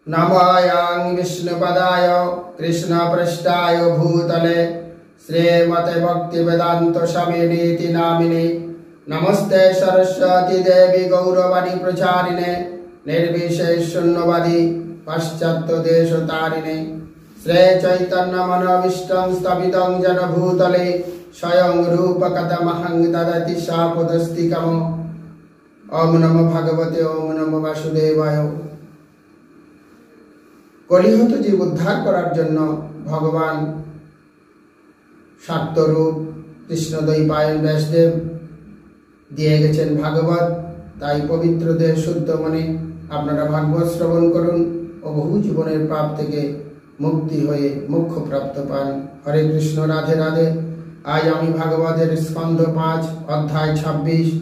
नमायां विष्णुपदाय कृष्णपृष्ठाय भूतले श्रीमते भक्तिवेदांत स्वामिनीति नामिने नमस्ते सरस्वती देवी गौरवाणी प्रचारिणे निर्विशेष शून्यवादी पाश्चात्य देशतारिणे श्री चैतन्य मनोविष्टं स्थापितं जन भूतले स्वयं रूप कथमहं ददति शापदस्तिकम्। ओम नमो भगवते ओम नमो वासुदेवाय। कलिहत जीव उद्धार करार जन्य भगवान शाक्तरूप कृष्णद्वैपायन व्यासदेव दिए गेছেন भागवत। ताई पवित्र देह शुद्ध मने आपनारा भागवत श्रवण करुन और बहु जीवनेर पाप थेके मुक्ति हये मोक्ष प्राप्त पान। हरे कृष्ण राधे राधे। आज आमी भागवतेर स्कंध 5 अध्याय 26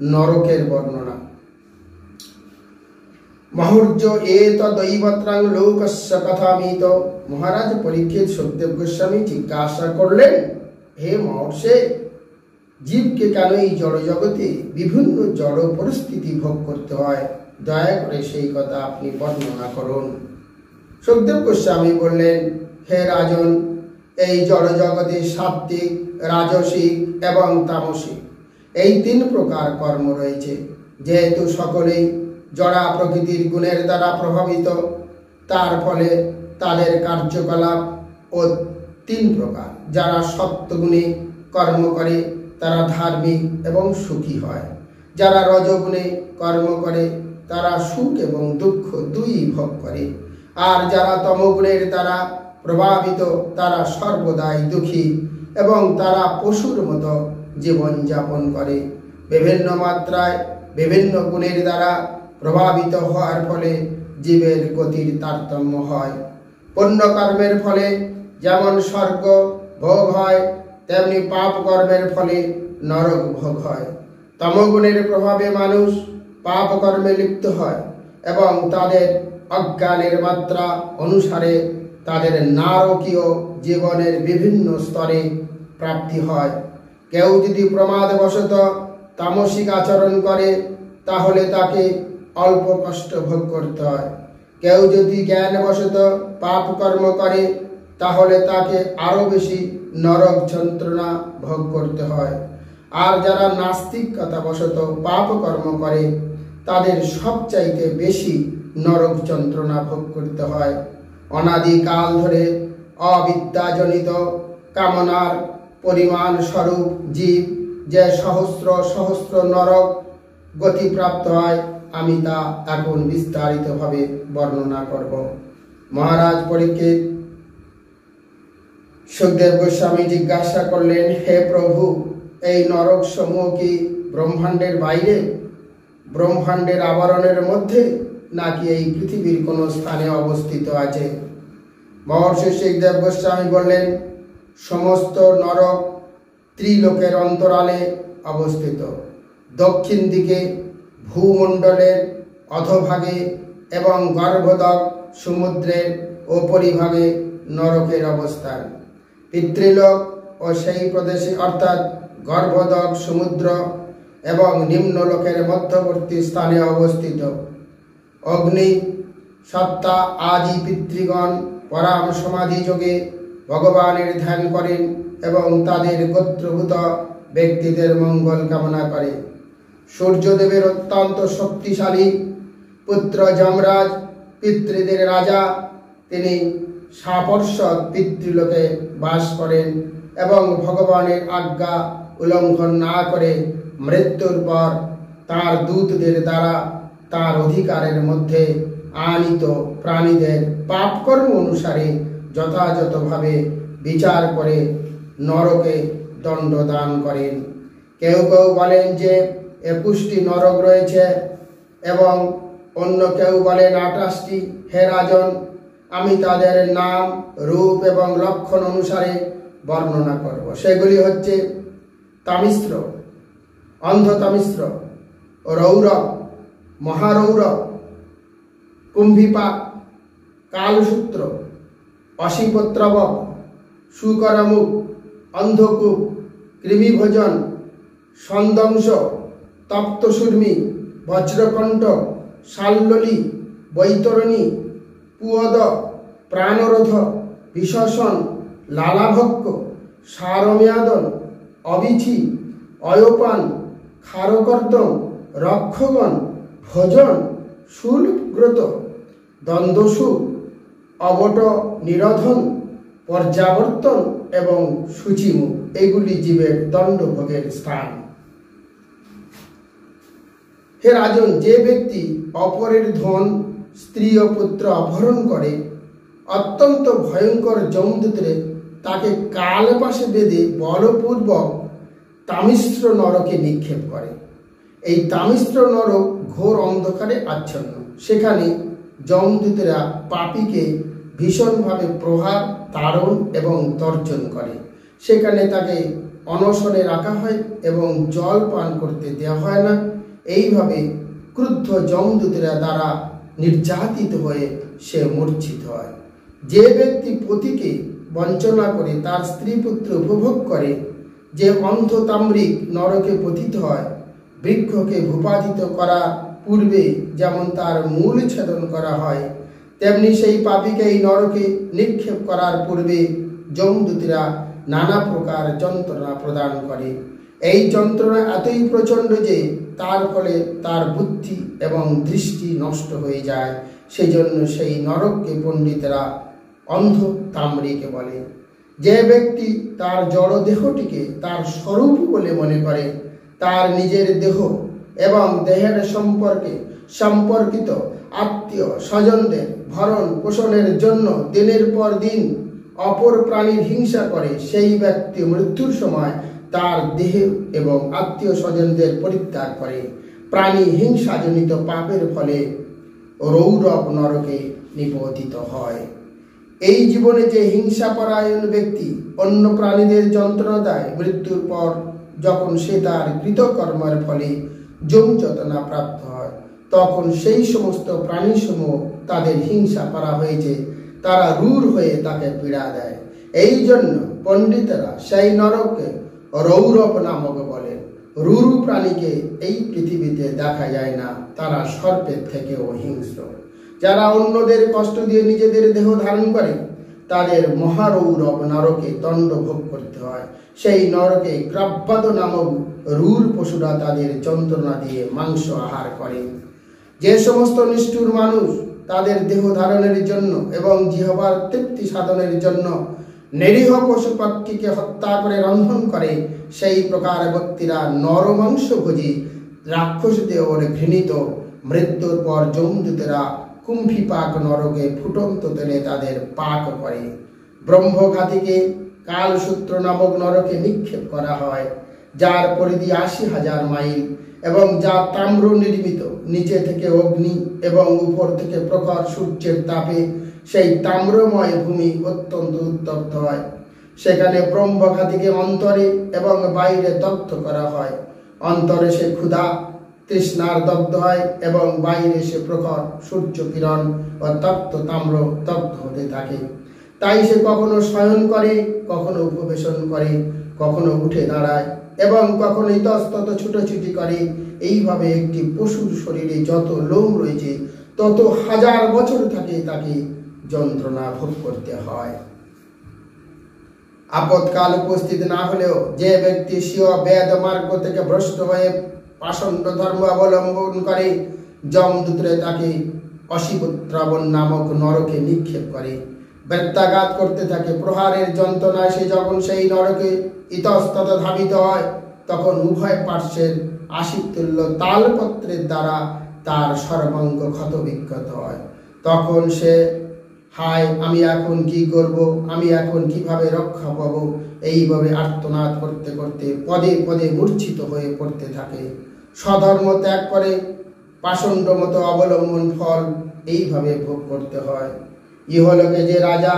नरकेर वर्णना। महर्ज एतदैवत्रां लोकस्य कथामित। महाराज परीक्षित सुखदेव गोस्वामी जिज्ञासा करलेन, हे महर्षि, जीव के केन এই জড় জগতে বিভিন্ন জড় পরিস্থিতি ভোগ করতে হয়, দয়া করে সেই কথা আপনি বর্ণনা করুন। সুখদেব গোস্বামী বললেন, হে রাজন, এই জড় জগতে সাত্ত্বিক, রাজসিক এবং তামসিক এই তিন প্রকার কর্ম রয়েছে। যেহেতু সকলেই জড়া প্রকৃতির গুণের দ্বারা প্রভাবিত, তার ফলে তাদের কার্যকলাপ ও তিন প্রকার। যারা সত্যগুণে কর্ম করে তারা ধার্মিক এবং সুখী হয়। যারা রজগুণে কর্ম করে তারা সুখ এবং দুঃখ দুই ভোগ করে। আর যারা তমগুণের দ্বারা প্রভাবিত তারা সর্বদাই দুঃখী এবং তারা পশুর মতো জীবন যাপন করে। বিভিন্ন মাত্রায় বিভিন্ন গুণের দ্বারা প্রভাবিত হওয়ার ফলে জীবের গতির তারতম্য হয়। পুণ্য কর্মের ফলে যেমন স্বর্গ ভোগ হয়, তেমনি পাপ কর্মের ফলে নরক ভোগ হয়। তমগুণের প্রভাবে মানুষ পাপ কর্মে লিপ্ত হয় এবং তাদের অজ্ঞানের মাত্রা অনুসারে তাদের নারকীয় জীবনের বিভিন্ন স্তরে প্রাপ্তি হয়। কেউ যদি প্রমাদবশত তামসিক আচরণ করে তাহলে তাকে অল্প কষ্ট ভোগ করতে হয়। কেউ যদি জ্ঞানবশত পাপ কর্ম করে তাহলে তাকে আরো বেশি নরক যন্ত্রণা ভোগ করতে হয়। আর যারা নাস্তিকতাবশত পাপ কর্ম করে তাদের সবচাইতে বেশি নরক যন্ত্রণা ভোগ করতে হয়। অনাদিকাল ধরে অবিদ্যাজনিত কামনার পরিমাণ স্বরূপ জীব যে সহস্র সহস্র নরক গতিপ্রাপ্ত হয়, আমি তা এখন বিস্তারিতভাবে বর্ণনা করব। মহারাজ পরীক্ষিত সুখদেব গোস্বামী জিজ্ঞাসা করলেন, হে প্রভু, এই নরক সমূহ কি ব্রহ্মাণ্ডের বাইরে, ব্রহ্মাণ্ডের আবরণের মধ্যে, নাকি এই পৃথিবীর কোন স্থানে অবস্থিত আছে? মহর্ষি সুখদেব গোস্বামী বললেন, সমস্ত নরক ত্রিলোকের অন্তরালে অবস্থিত। দক্ষিণ দিকে ভূমণ্ডলের অধোভাগে এবং গর্ভদক সমুদ্রের উপরিভাগে নরকের অবস্থান। পিতৃলোক ও সেই প্রদেশে অর্থাৎ গর্ভদক সমুদ্র এবং নিম্নলোকের মধ্যবর্তী স্থানে অবস্থিত। অগ্নি সত্তা আদি পিতৃগণ পরাম সমাধি যোগে ভগবানের ধ্যান করেন এবং তাদের গোত্রভূত ব্যক্তিদের মঙ্গল কামনা করে। সূর্যদেবের অত্যন্ত শক্তিশালী পুত্র যমরাজ পিতৃদের রাজা, তিনি সাপর্ষদ পিতৃলোকে বাস করেন এবং ভগবানের আজ্ঞা উল্লঙ্ঘন না করে মৃত্যুর পর তার দূতদের দ্বারা তার অধিকারের মধ্যে আনিত প্রাণীদের পাপকর্ম অনুসারে যথাযথভাবে বিচার করে নরকে দণ্ড দান করেন। কেউ কেউ বলেন যে 21টি নরক রয়েছে এবং অন্য কেউ বলেন 28টি। হে রাজন, আমি তাদের নাম, রূপ এবং লক্ষণ অনুসারে বর্ণনা করব। সেগুলি হচ্ছে তামিশ্র, অন্ধতামিশ্র, রৌরব, মহারৌরব, কুম্ভিপাক, কালসূত্র, অশিপত্রবক, সুকরমুখ, অন্ধকূপ, কৃমিভোজন, সন্দংশ, তপ্তসূর্মি, বজ্রকণ্ঠ, শাল্যলী, বৈতরণী, কুয়দ, প্রাণরোধ, বিশ্বসন, লালাভক্ষ, সারমেয়াদন, অবিচি, অয়পান, ক্ষারকর্দম, রক্ষগণ, ভোজন, শুল্ব্রত, দ্বন্দ্বসু, অবট নিরোধন, পর্যাবর্তন এবং সূচিমুখ, এগুলি জীবের দণ্ডভোগের স্থান। হে রাজন, যে ব্যক্তি অপরের ধন, স্ত্রী ও পুত্র অপহরণ করে অত্যন্ত ভয়ঙ্কর যমদূতরে তাকে কাল পাশে বেঁধে বলপূর্বক তামিশ্র নরকে নিক্ষেপ করে। এই তামিশ্র নরক ঘোর অন্ধকারে আচ্ছন্ন। সেখানে যমদূতেরা পাপীকে ভীষণভাবে প্রহার, তাড়ন এবং তর্জন করে। সেখানে তাকে অনশনে রাখা হয় এবং জল পান করতে দেওয়া হয় না। এইভাবে ক্রুদ্ধ যমদূতেরা দ্বারা নির্যাতিত হয়ে সে মূর্ছিত হয়। যে ব্যক্তি পতিকে বঞ্চনা করে তার স্ত্রী পুত্র উপভোগ করে, যে অন্ধ তাম্রিক নরকে পতিত হয়, বৃক্ষকে ভূপাতিত করার পূর্বে যেমন তার মূল ছেদন করা হয়, তেমনি সেই পাপীকে এই নরকে নিক্ষেপ করার পূর্বে যমদূতেরা নানা প্রকার যন্ত্রণা প্রদান করে। এই যন্ত্রণা এতই প্রচণ্ড যে তার ফলে তার বুদ্ধি এবং দৃষ্টি নষ্ট হয়ে যায়। সেই জন্য সেই নরককে পণ্ডিতেরা অন্ধ তাম্রিকে বলে। যে ব্যক্তি তার জড় দেহটিকে তার স্বরূপ বলে মনে করে, তার নিজের দেহ এবং দেহের সম্পর্কিত আত্মীয় স্বজনদের ভরণ পোষণের জন্য দিনের পর দিন অপর প্রাণীর হিংসা করে, সেই ব্যক্তি মৃত্যুর সময় তার দেহ এবং আত্মীয় স্বজনদের পরিত্যাগ করে। প্রাণী হিংসাজনিত পাপের ফলে রৌরব নরকে নিপতিত হয়। এই জীবনে যে হিংসাপরায়ণ ব্যক্তি অন্য প্রাণীদের যন্ত্রণা দেয়, মৃত্যুর পর যখন সে তার কৃতকর্মের ফলে যমযাতনা প্রাপ্ত হয়, তখন সেই সমস্ত প্রাণীসমূহ তাদের হিংসা করা হয়েছে, তারা রূঢ় হয়ে তাকে পীড়া দেয়। এই জন্য পণ্ডিতেরা সেই নরককে রৌরব নামক বলেন। রূঢ় প্রাণীকে এই পৃথিবীতে দেখা যায় না, তারা সর্পের থেকেও হিংস্র। যারা অন্যদের কষ্ট দিয়ে নিজেদের দেহ ধারণ করে, তাদের মহারৌরব নরকে দণ্ড ভোগ করতে হয়। সেই নরকে ক্রাব্বাদ নামক রূঢ় পশুরা তাদের যন্ত্রণা দিয়ে মাংস আহার করে। যে সমস্ত নিষ্ঠুর মানুষ তাদের দেহ ধারণের জন্য এবং জিহ্বার তৃপ্তি সাধনের জন্য নিরীহ পশু পাখিকে হত্যা করে রন্ধন করে, সেই প্রকার ব্যক্তিরা নরমাংসভোজী রাক্ষসদের ঘৃণিত। মৃত্যুর পর যমদূতেরা কুম্ভীপাক নরকে ফুটন্ত তেলে তাদের পাক করে। ব্রহ্মঘাতীকে কালসূত্র নামক নরকে নিক্ষেপ করা হয়, যার পরিধি 80,000 মাইল এবং যা তাম্র নির্মিত। নিচে থেকে অগ্নি এবং উপর থেকে প্রখর সূর্যের তাপে সেই তাম্রময় ভূমি অত্যন্ত উত্তপ্ত হয়। সেখানে ব্রহ্মঘাতীকে অন্তরে এবং বাইরে দগ্ধ করা হয়। অন্তরে সে ক্ষুধা তৃষ্ণার দগ্ধ হয় এবং বাইরে সে প্রখর সূর্য কিরণ ও তপ্ত তাম্র দগ্ধ হতে থাকে। তাই সে কখনো শয়ন করে, কখনো উপবেশন করে, কখনো উঠে দাঁড়ায় এবং কখনো ইতস্তত ছুটোছুটি করে। এইভাবে একটি পশুর শরীরে যত লোম রয়েছে তত 1000 বছর থাকে তাকে যন্ত্রণা ভোগ করতে হয়। আপদকাল উপস্থিত না হলেও যে ব্যক্তি স্বীয় বেদ মার্গ থেকে ভ্রষ্ট হয়ে পাষণ্ড ধর্ম অবলম্বন করে, যমদূতরা তাকে অশিবত্রাবণ নামক নরকে নিক্ষেপ করে, বেত্যাঘাত করতে থাকে। প্রহারের যন্ত্রণায় সে যখন সেই নরকে ইতস্তত ধাবিত হয়, তখন উভয় পার্শ্বের 80 তুল্য তালপত্রের দ্বারা তার সর্বাঙ্গ ক্ষত বিক্ষত হয়। তখন সে হায়, আমি এখন কি করব, আমি এখন কিভাবে রক্ষা পাবো, এইভাবে আর্তনাদ করতে করতে পদে পদে মূর্ছিত হয়ে পড়তে থাকে। স্বধর্ম ত্যাগ করে পাষণ্ড মতো অবলম্বন ফল এইভাবে ভোগ করতে হয়। ইহলোকে যে রাজা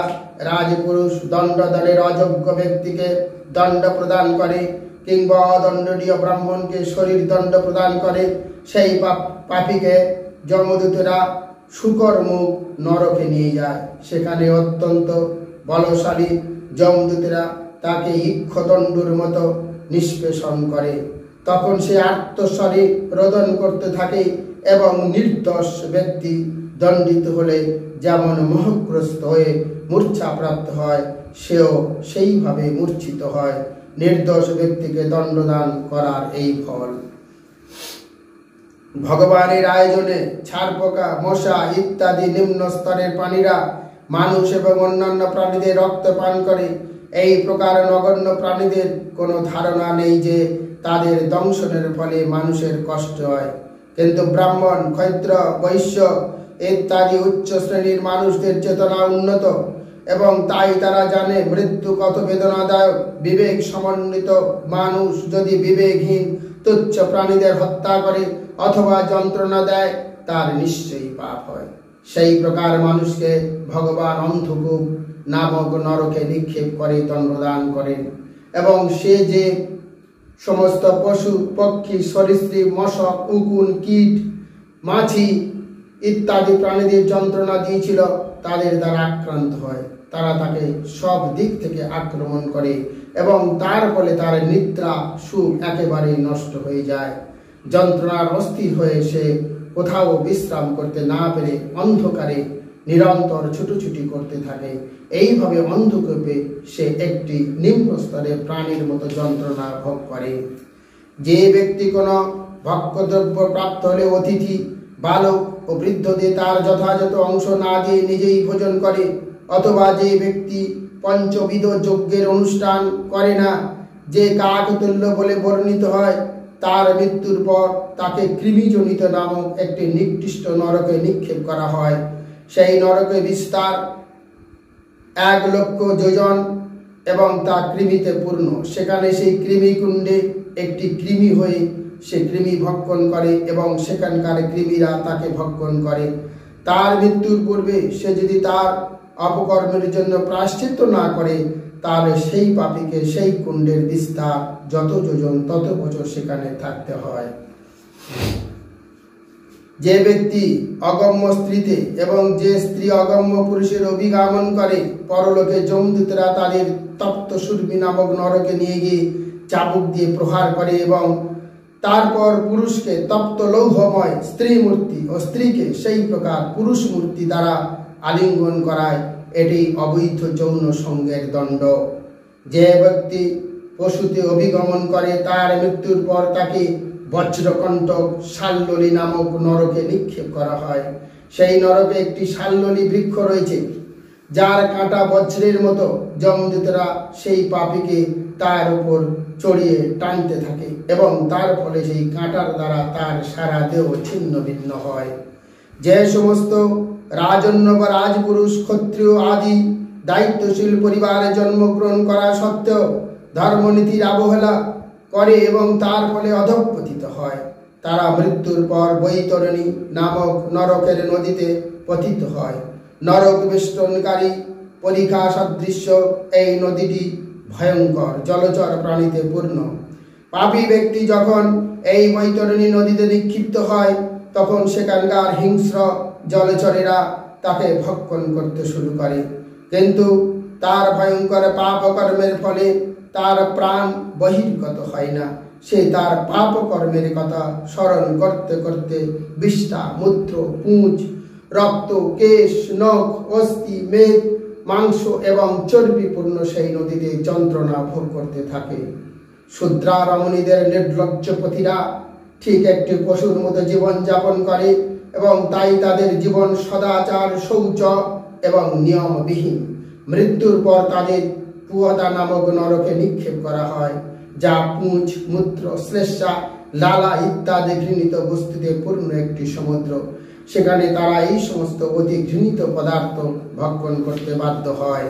রাজপুরুষ দণ্ডদানের অযোগ্য ব্যক্তিকে দণ্ড প্রদান করে কিংবা অদণ্ডনীয় ব্রাহ্মণকে শরীর দণ্ড প্রদান করে, সেই পাপীকে যমদূতেরা শুকর মুখ নরকে নিয়ে যায়। সেখানে অত্যন্ত বলশালী যমদূতেরা তাকে ইক্ষদণ্ডুর মতো নিষ্পেষণ করে। তখন সে আত্মস্বরে রোদন করতে থাকে এবং নির্দোষ ব্যক্তি দণ্ডিত হলে যেমন মোহগ্রস্ত হয়ে মূর্ছাপ্রাপ্ত হয়, সেও সেইভাবে মূর্ছিত হয়। নির্দোষ ব্যক্তিকে দণ্ডদান করার এই ফল। ভগবানের আয়োজনে ছারপোকা, মশা ইত্যাদি নিম্ন স্তরের প্রাণীরা মানুষ এবং অন্যান্য প্রাণীদের রক্ত পান করে। এই প্রকার নগণ্য প্রাণীদের কোনো ধারণা নেই যে তাদের দংশনের ফলে মানুষের কষ্ট হয়, কিন্তু ব্রাহ্মণ, ক্ষত্র, বৈশ্য ইত্যাদি উচ্চ শ্রেণীর মানুষদের চেতনা উন্নত এবং তাই তারা জানে মৃত্যু কত বেদনাদায়ক। বিবেক সমন্বিত মানুষ যদি বিবেকহীন তুচ্ছ প্রাণীদের হত্যা করে অথবা যন্ত্রণা দেয়, তার নিশ্চয়ই পাপ হয়। সেই প্রকার মানুষকে ভগবান অন্ধকূপ নামক নরকে নিক্ষেপ করে দণ্ডদান করেন এবং সে যে সমস্ত পশু, পক্ষী, সরীসৃপ, মশক, উকুন, কীট, মাছি ইত্যাদি প্রাণীদের যন্ত্রণা দিয়েছিল, তাদের দ্বারা আক্রান্ত হয়। তারা তাকে সব দিক থেকে আক্রমণ করে এবং তার ফলে তার নিদ্রা সুখ একেবারেই নষ্ট হয়ে যায়। যন্ত্রণার অস্থির হয়ে সে কোথাও বিশ্রাম করতে না পেরে অন্ধকারে নিরন্তর ছুটোছুটি করতে থাকে। এইভাবে অন্ধকূপে সে একটি নিম্ন স্তরের প্রাণীর মতো যন্ত্রণা ভোগ করে। যে ব্যক্তি কোনো ভক্ষদ্রব্য প্রাপ্ত হলে অতিথি, বালক ও বৃদ্ধদের তার যথাযথ অংশ না দিয়ে নিজেই ভোজন করে, অথবা যে ব্যক্তি পঞ্চবিধ যজ্ঞের অনুষ্ঠান করে না, যে কাকতুল্য বলে বর্ণিত হয়, তার মৃত্যুর পর তাকে কৃমিজনিত নামক একটি নিকৃষ্ট নরকে নিক্ষেপ করা হয়। সেই নরকে বিস্তার 1,00,000 যোজন এবং তা কৃমিতে পূর্ণ। সেখানে সেই কৃমিকুণ্ডে একটি কৃমি হয়ে সে কৃমি ভক্ষণ করে এবং সেখানকার কৃমিরা তাকে ভক্ষণ করে। তার মৃত্যুর পূর্বে সে যদি তার অপকর্মের জন্য প্রায়শ্চিত্ত না করে, তাহলে সেই পাপীকে সেই কুণ্ডের বিস্তার যত যোজন তত বছর সেখানে থাকতে হয়। যে ব্যক্তি অগম্য স্ত্রীতে এবং যে স্ত্রী অগম্য পুরুষের অভিগমন করে, পরলোকে যমদূতরা তাদের তপ্ত সুরভি নামক নরকে নিয়ে গিয়ে চাবুক দিয়ে প্রহার করে এবং তারপর পুরুষকে তপ্ত লৌহময় স্ত্রী মূর্তি ও স্ত্রীকে সেই প্রকার পুরুষ মূর্তি দ্বারা আলিঙ্গন করায়। এটি অবৈধ যৌন সঙ্গের দণ্ড। যে ব্যক্তি পশুতে অভিগমন করে, তার মৃত্যুর পর তাকে বজ্রকণ্টক শাল্যলী নামক নরকে নিক্ষেপ করা হয়। সেই নরকে একটি শাল্যলী বৃক্ষ রয়েছে, যার কাঁটা বজ্রের মতো। যমদূতরা সেই পাপীকে তার উপর চড়িয়ে টানতে থাকে এবং তার ফলে সেই কাঁটার দ্বারা তার সারা দেহ ছিন্ন ভিন্ন হয়। যে সমস্ত রাজন্য বা রাজপুরুষ, ক্ষত্রিয় আদি দায়িত্বশীল পরিবারে জন্মগ্রহণ করা সত্ত্বেও ধর্মনীতির অবহেলা করে এবং তার ফলে অধঃপতিত হয়, তারা মৃত্যুর পর বৈতরণী নামক নরকের নদীতে পতিত হয়। নরক বেষ্টনকারী পরীক্ষা সদৃশ্য এই নদীটি ভয়ঙ্কর জলচর প্রাণীতে পূর্ণ। পাপী ব্যক্তি যখন এই বৈতরণী নদীতে নিক্ষিপ্ত হয়, তখন সেখানকার হিংস্র জলচরেরা তাকে ভক্ষণ করতে শুরু করে, কিন্তু তার ভয়ঙ্কর পাপ কর্মের ফলে তার প্রাণ বহির্গত হয় না। সে তার পাপ কর্মের কথা স্মরণ করতে করতে বিষ্ঠা, মূত্র, পুঁজ, রক্ত, কেশ, নখ, অস্থি, মেদ, মাংস এবং চর্বিপূর্ণ সেই নদীতে যন্ত্রণা ভোগ করতে থাকে। শূদ্রা রমণীদের নির্লজ্জ পথিরা ঠিক একটি পশুর মতো জীবন যাপন করে এবং তাই তাদের জীবন সদাচার, শৌচ এবং নিয়মবিহীন। মৃত্যুর পর তাদের পুয়দা নামক নরকে নিক্ষেপ করা হয়, যা পুঁজ, মূত্র, শ্লেষ্মা, লালা ইত্যাদি ঘৃণিত বস্তুতে পূর্ণ একটি সমুদ্র। সেখানে তারা এই সমস্ত অতি ঘৃণিত পদার্থ ভক্ষণ করতে বাধ্য হয়।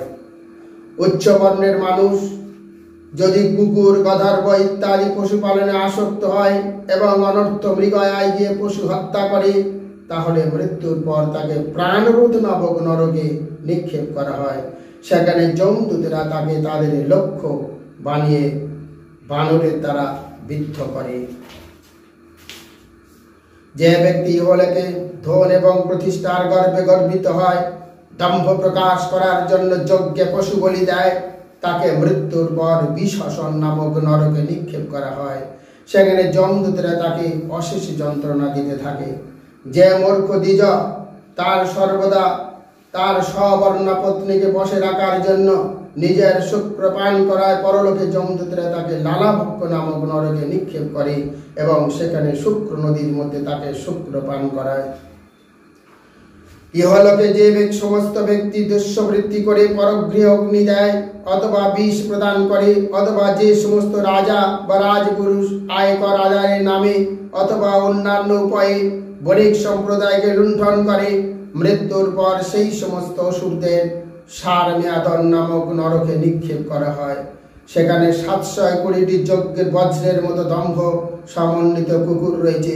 উচ্চ বর্ণের মানুষ যদি কুকুর, গধর্ব ইত্যাদি পশুপালনে আসক্ত হয় এবং অনর্থ মৃগয়ায় গিয়ে পশু হত্যা করে, তাহলে মৃত্যুর পর তাকে প্রাণরোধ নামক নরকে নিক্ষেপ করা হয়। সেখানে যমদূতেরা তাকে তাদের লক্ষ্য বানিয়ে বানরের দ্বারা বিদ্ধ করে। যে ব্যক্তি ইহলোকে ধন এবং প্রতিষ্ঠার গর্বে গর্বিত হয়, দম্ভ প্রকাশ করার জন্য যজ্ঞে পশু বলি দেয়, তাকে মৃত্যুর পর বিশ্বসন নামক নরকে নিক্ষেপ করা হয়। সেখানে যমদূতরা তাকে অশেষ যন্ত্রণা দিতে থাকে। যে মূর্খ দ্বিজ তার সর্বদা তার সবর্ণা পত্নীকে বসে রাখার জন্য নিজের শুক্র পান করায় পরলোকে যমদূতরা তাকে লালাভক্ষ নামক নরকে নিক্ষেপ করে এবং সেখানে শুক্র নদীর মধ্যে তাকে শুক্র পান করায়। ইহলোকে যে সমস্ত ব্যক্তি দুষ্যবৃত্তি করে পরগৃহে অগ্নি দেয় অথবা বিষ প্রদান করে অথবা যে সমস্ত রাজা বা রাজপুরুষ আয়কর আদায়ের নামে অথবা অন্যান্য উপায়ে বণিক সম্প্রদায়কে লুণ্ঠন করে, মৃত্যুর পর সেই সমস্ত অসুরদের সারমেয়াদন নামক নরকে নিক্ষেপ করা হয়। সেখানে 720টি যজ্ঞের বজ্রের মতো দম্ভ সমন্বিত কুকুর রয়েছে।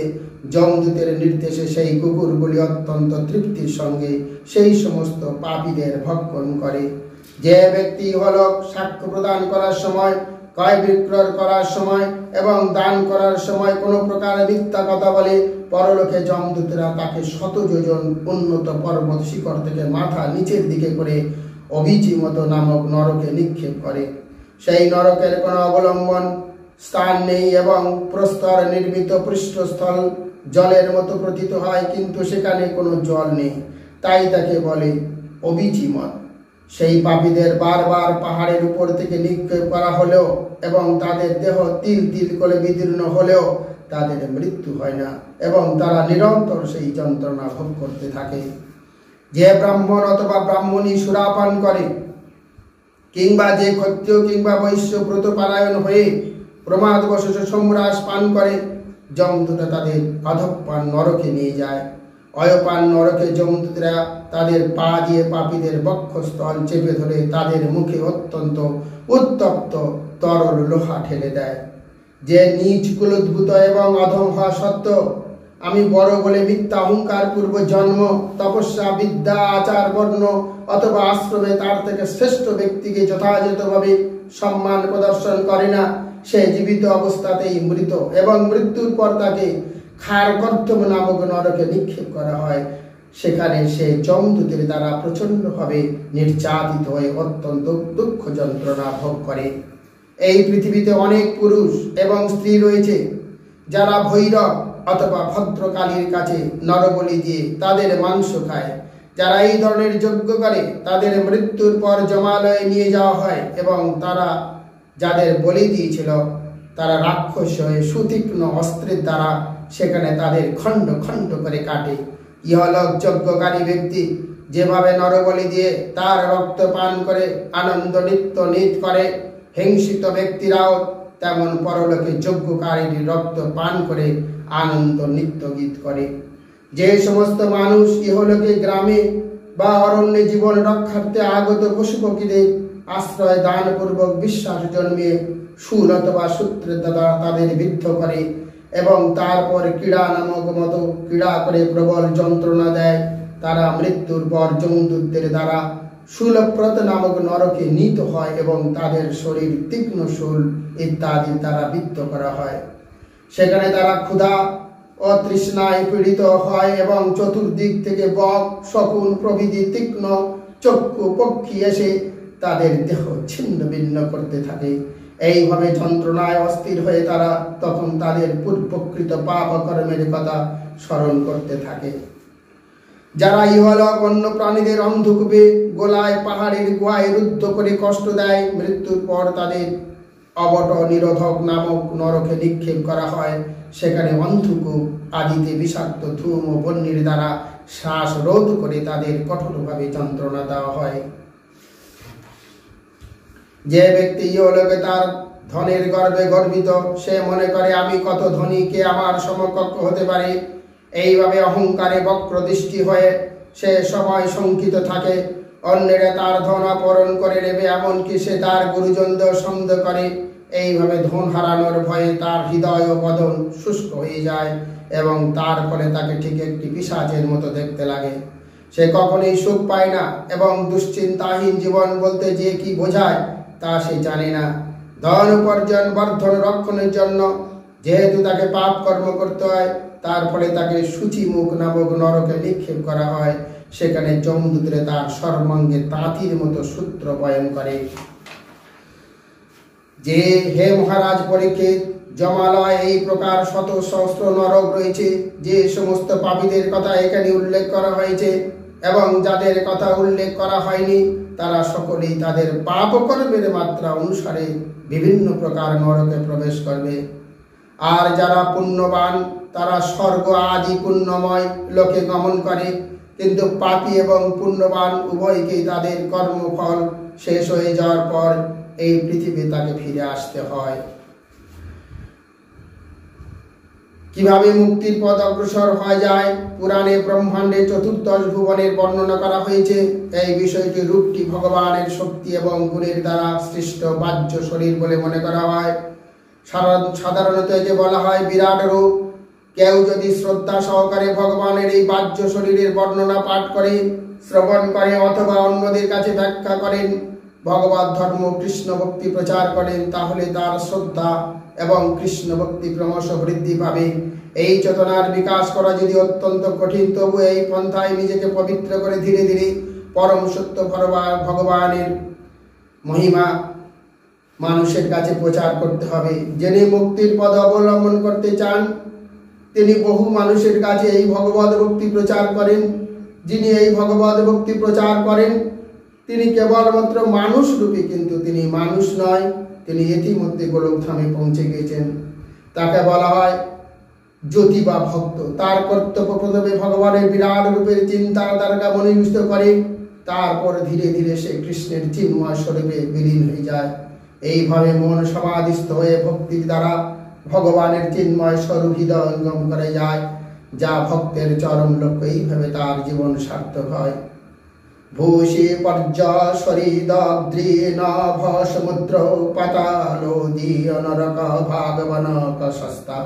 যমদূতের নির্দেশে সেই কুকুরগুলি অত্যন্ত তৃপ্তির সঙ্গে সেই সমস্ত পাপীদের ভক্ষণ করে। যে ব্যক্তি ইহলোক সাক্ষ্য প্রদান করার সময়, ক্রয় বিক্রয় করার সময় এবং দান করার সময় কোনো প্রকার মিথ্যা কথা বলে, পরলোকে যমদূতেরা তাকে 100 যোজন উন্নত পর্বত শিখর থেকে মাথা নিচের দিকে করে অভিচিমত নামক নরকে নিক্ষেপ করে। সেই নরকের কোনো অবলম্বন স্থান নেই এবং প্রস্তর নির্মিত পৃষ্ঠস্থল জলের মতো প্রতীত হয়, কিন্তু সেখানে কোনো জল নেই, তাই তাকে বলে অভিচিমত। সেই পাপীদের বারবার পাহাড়ের উপর থেকে নিক্ষেপ করা হলেও এবং তাদের দেহ তিল তিল করে বিদীর্ণ হলেও তাদের মৃত্যু হয় না এবং তারা নিরন্তর সেই যন্ত্রণা ভোগ করতে থাকে। যে ব্রাহ্মণ অথবা ব্রাহ্মণী সুরাপান করে কিংবা যে ক্ষত্রিয় কিংবা বৈশ্য ব্রতপরায়ণ হয়ে প্রমাদবশত সোমরাস পান করে, যমদূতরা তাদের অধঃপান নরকে নিয়ে যায়। অয়পান নরকে যমদূতরা তাদের পা দিয়ে পাপীদের বক্ষস্থল চেপে ধরে তাদের মুখে অত্যন্ত উত্তপ্ত তরল লোহা ঠেলে দেয়। যে নীচ কুলোদ্ভূত এবং অধম হওয়া সত্ত্বেও আমি বড় বলে মিথ্যা অহংকার পূর্ব জন্ম, তপস্যা, বিদ্যা, আচার, বর্ণ অথবা আশ্রমে তার থেকে শ্রেষ্ঠ ব্যক্তিকে যথাযথভাবে সম্মান প্রদর্শন করে না, সে জীবিত অবস্থাতেই মৃত এবং মৃত্যুর পর তাকে খারগর্ধম নামক নরকে নিক্ষেপ করা হয়। সেখানে সে যমদূতের দ্বারা প্রচণ্ডভাবে নির্যাতিত হয়ে অত্যন্ত দুঃখ যন্ত্রণা ভোগ করে। এই পৃথিবীতে অনেক পুরুষ এবং স্ত্রী রয়েছে যারা ভৈরব অথবা ভদ্রকালীর কাছে নরবলি দিয়ে তাদের মাংস খায়। যারা এই ধরনের যজ্ঞ করে তাদের মৃত্যুর পর জমালয়ে নিয়ে যাওয়া হয় এবং তারা যাদের বলি দিয়েছিল তারা রাক্ষস হয়ে সুতীক্ষ্ণ অস্ত্রের দ্বারা সেখানে তাদের খণ্ড খণ্ড করে কাটে। ইহলোক যজ্ঞকারী ব্যক্তি যেভাবে নরবলি দিয়ে তার রক্ত পান করে আনন্দ নৃত্য নৃত্য করে, হিংসিত ব্যক্তিরাও তেমন পরলোকে যজ্ঞকারীর রক্ত পান করে আনন্দ নৃত্য গীত করে। যে সমস্ত মানুষ ইহলোকে গ্রামে বা অরণ্যে জীবন রক্ষার্থে আগত পশু পক্ষীদের আশ্রয় দানপূর্বক বিশ্বাস জন্মিয়ে শুল অথবা সূত্রের দ্বারা তাদের বিদ্ধ করে এবং তারপর ক্রীড়া নামক মতো ক্রীড়া করে প্রবল যন্ত্রণা দেয়, তারা মৃত্যুর পর যমদূতদের দ্বারা শূলপ্রত নামক নরকে নীত হয় এবং তাদের শরীর তীক্ষ্ণ শূল ইত্যাদি দ্বারা বিদ্ধ করা হয়। সেখানে তারা ক্ষুধা ও তৃষ্ণায় পীড়িত হয় এবং চতুর্দিক থেকে বক, শকুন প্রভৃতি তীক্ষ্ণ চক্ষু পক্ষী এসে তাদের দেহ ছিন্ন ভিন্ন করতে থাকে। এইভাবে যন্ত্রণায় অস্থির হয়ে তারা তখন তাদের পূর্বকৃত পাপ কর্মের কথা স্মরণ করতে থাকে। যারা ইহলোক অন্য প্রাণীদের অন্ধকূপে গোলায় পাহাড়ের গুহায় রুদ্ধ করে কষ্ট দেয়, মৃত্যুর পর তাদের অবট নিরোধক নামক নরকে নিক্ষেপ করা হয়। সেখানে অন্ধকূপ আদিতে বিষাক্ত ধূম ও বহ্নির দ্বারা শ্বাস রোধ করে তাদের কঠোরভাবে যন্ত্রণা দেওয়া হয়। যে ব্যক্তি ইহলোকে তার ধনের গর্বে গর্বিত, সে মনে করে আমি কত ধনী, কে আমার সমকক্ষ হতে পারে। এইভাবে অহংকারে বক্র দৃষ্টি হয়ে সে সময় শঙ্কিত থাকে। অন্যেরা তার ধন অপহরণ করে নেবে, এমনকি সে তার গুরুজনদের সন্দেহ করে। এইভাবে ধন হারানোর ভয়ে তার হৃদয় ও বদন শুষ্ক হয়ে যায় এবং তার ফলে তাকে ঠিক একটি পিশাচের মতো দেখতে লাগে। সে কখনোই সুখ পায় না এবং দুশ্চিন্তাহীন জীবন বলতে যে কি বোঝায় তা সে জানে না। ধন উপার্জন বর্ধন রক্ষণের জন্য যেহেতু তাকে পাপ কর্ম করতে হয়, তার ফলে তাকে সূচিমুখ নামক নরকে নিক্ষেপ করা হয়। সেখানে যমদূতরা তার সর্বাঙ্গে তাঁতির মতো সূত্র বয়ন করে। যে হে মহারাজ পরীক্ষিত, যমালয় এই প্রকার শত সহস্র নরক রয়েছে। যে সমস্ত পাপীদের কথা এখানে উল্লেখ করা হয়েছে এবং যাদের কথা উল্লেখ করা হয়নি, তারা সকলেই তাদের পাপ কর্মের মাত্রা অনুসারে বিভিন্ন প্রকার নরকে প্রবেশ করবে। আর যারা পুণ্যবান তারা স্বর্গ আদি পুণ্যময় লোকে গমন করে, কিন্তু পাপী এবং পুণ্যবান উভয়কেই তাদের কর্মফল শেষ হয়ে যাওয়ার পর এই পৃথিবী তাকে ফিরে আসতে হয়। কিভাবে মুক্তির পথ অগ্রসর হয়ে যায়, পুরাণে ব্রহ্মাণ্ডে চতুর্দশ ভুবনের বর্ণনা করা হয়েছে। এই বিষয়টি রূপটি ভগবানের শক্তি এবং গুণের দ্বারা সৃষ্ট বাহ্য শরীর বলে মনে করা হয়। সাধারণত একে বলা হয় বিরাট রূপ। কেউ যদি শ্রদ্ধা সহকারে ভগবানের এই বাহ্য শরীরের বর্ণনা পাঠ করে, শ্রবণ করে অথবা অন্যদের কাছে ব্যাখ্যা করেন, ভগবত ধর্ম কৃষ্ণ ভক্তি প্রচার করেন, তাহলে তার শ্রদ্ধা এবং কৃষ্ণ ভক্তি ক্রমশ বৃদ্ধি পাবে। এই চেতনার বিকাশ করা যদি অত্যন্ত কঠিন, তবু এই পন্থায় নিজেকে পবিত্র করে ধীরে ধীরে পরম সত্য ভগবানের মহিমা মানুষের কাছে প্রচার করতে হবে। যিনি মুক্তির পথ অবলম্বন করতে চান তিনি বহু মানুষের কাছে এই ভগবত ভক্তি প্রচার করেন। যিনি এই ভগবত ভক্তি প্রচার করেন তিনি কেবলমাত্র মানুষ রূপী, কিন্তু তিনি মানুষ নয়, তিনি ইতিমধ্যে গোলকধামে পৌঁছে গিয়েছেন। তাকে বলা হয় জ্যোতি বা ভক্ত। তার কর্তব্য প্রথমে ভগবানের বিরাট রূপের চিন্তার দ্বারা মনোনিবিষ্ট করে, তারপর ধীরে ধীরে সে কৃষ্ণের চিন্ময় স্বরূপে বিলীন হয়ে যায়। এইভাবে মন সমাধিস্থ হয়ে ভক্তির দ্বারা ভগবানের চিন্ময় স্বরূপ হৃদয়ঙ্গম করে যায়, যা ভক্তের চরম লক্ষ্য। এইভাবে তার জীবন সার্থক হয়। ভূষি পর্যশরীদ্রি নভ সমুদ্র পাতালোদি নরক ভাগবনক সস্তা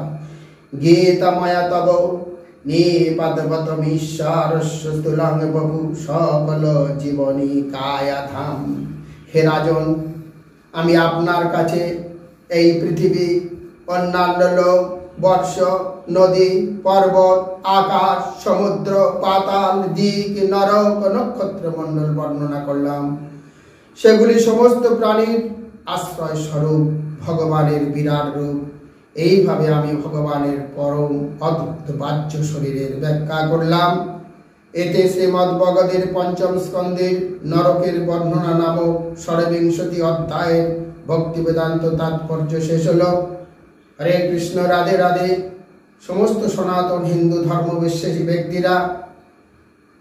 গীতময় তব নিপদবতমীশ্বরস্থূলং বভু সকল জীবনী কায়াধাম। হে রাজন, আমি আপনার কাছে এই পৃথিবী, অন্যান্য লোক, বর্ষ, নদী, পর্বত, আকাশ, সমুদ্র, পাতাল, দিক, নরক, নক্ষত্র মণ্ডল বর্ণনা করলাম। সেগুলি সমস্ত প্রাণীর আশ্রয় স্বরূপ, ভগবানের বিরাট রূপ। এইভাবে আমি ভগবানের পরম অদ্ভুত বাহ্য শরীরের ব্যাখ্যা করলাম। এতে শ্রীমদ্ভগবদ্গীতার পঞ্চম স্কন্ধের নরকের বর্ণনা নামক ৬২ অধ্যায়ের ভক্তি বেদান্ত তাৎপর্য শেষ হল। হরে কৃষ্ণ, রাধে রাধে। সমস্ত সনাতন হিন্দু ধর্ম বিশ্বাসী ব্যক্তিরা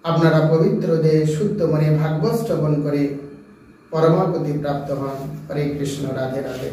আপনারা পবিত্র দেহে শুদ্ধ মনে ভাগবত শ্রবণ করে পরমাগতি প্রাপ্ত হন। হরে কৃষ্ণ, রাধে রাধে।